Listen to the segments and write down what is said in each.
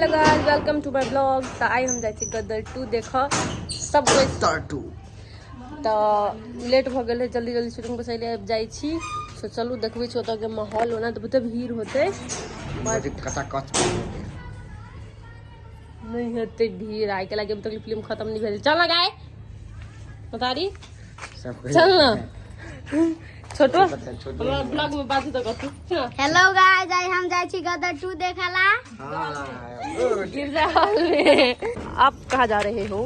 Hello guys welcome to my blog. तो I हम जाए गदर 2 देख सब तो लेट भ गए जल्दी जल्दी शूटिंग बस जाए सो चलू देखबे के माहौल होना तो बहुत भीड़ होते नहीं होते भीड़ आए के लगे तक फिल्म खत्म नहीं भेल। चल गाय बता रही चल ना छोटो ब्लॉग में बात तो करती। हेलो गाइस आज हम जाए छी गदर 2 देखला। गिरजा हॉल में। आप कहाँ जा रहे हो?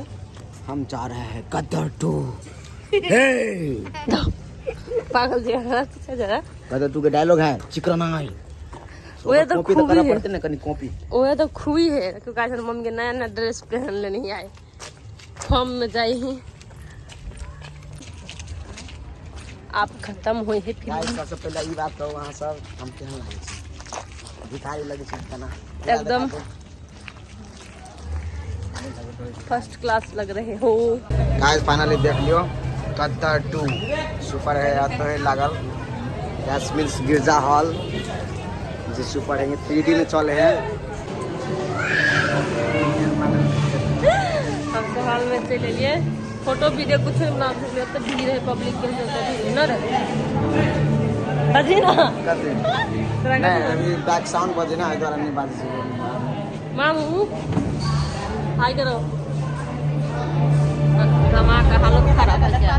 हम जा रहे हैं गदर 2। पागल जी जरा गदर 2 के डायलॉग है चिकना आई वो तो खूबी है पड़ते ना कनी कॉपी वो तो खूबी है क्योंकि आज मम्मी के नया नया ड्रेस पहन ले नहीं आए हम में जाए ही आप खत्म हुए हैं गाइस सबसे पहले ई बात तो वहां सब हम केहन लागे छी भिखारी लगे छी तना एकदम फर्स्ट क्लास लग रहे हो। गाइस फाइनली देख लियो गदर 2 सुपर है या तो है लागल दैट मींस गिरजा हॉल जो सुपर है 3D में चले हैं। हम तो हॉल में चले लिए फोटो वीडियो कुछ ना तो भीड़ है पब्लिक के लिए ना रहे बजी ना नहीं अभी बैक साउंड बजे ना इधर नहीं बाजी मामू हाय करो गमा का हालत खराब है क्या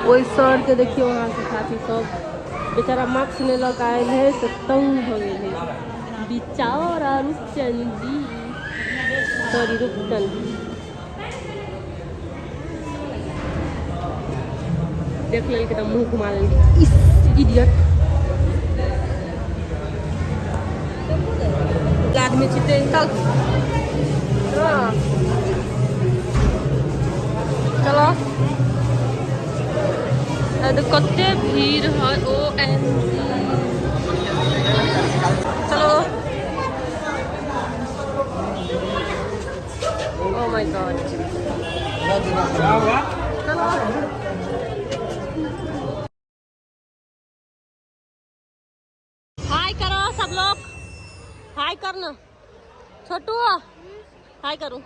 वही सर के देखिए वहाँ से साथी सब बेचारा मार्क्स ले लग आए है तो तंग हो गए है बेचारा रुपचन जी सॉरी रुपचन देख ले के मुंह घुमा लेंगे इस इडियट आदमी चिते चल चलो कते भीड़ है ओ एन चलो ओ माय गॉड चलो हाय करो सब लोग हाय करना छोटू हाय करूं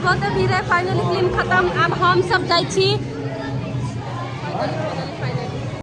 बहुत भीड़ है। फाइनली फिल्म खत्म अब हम सब जाए छी।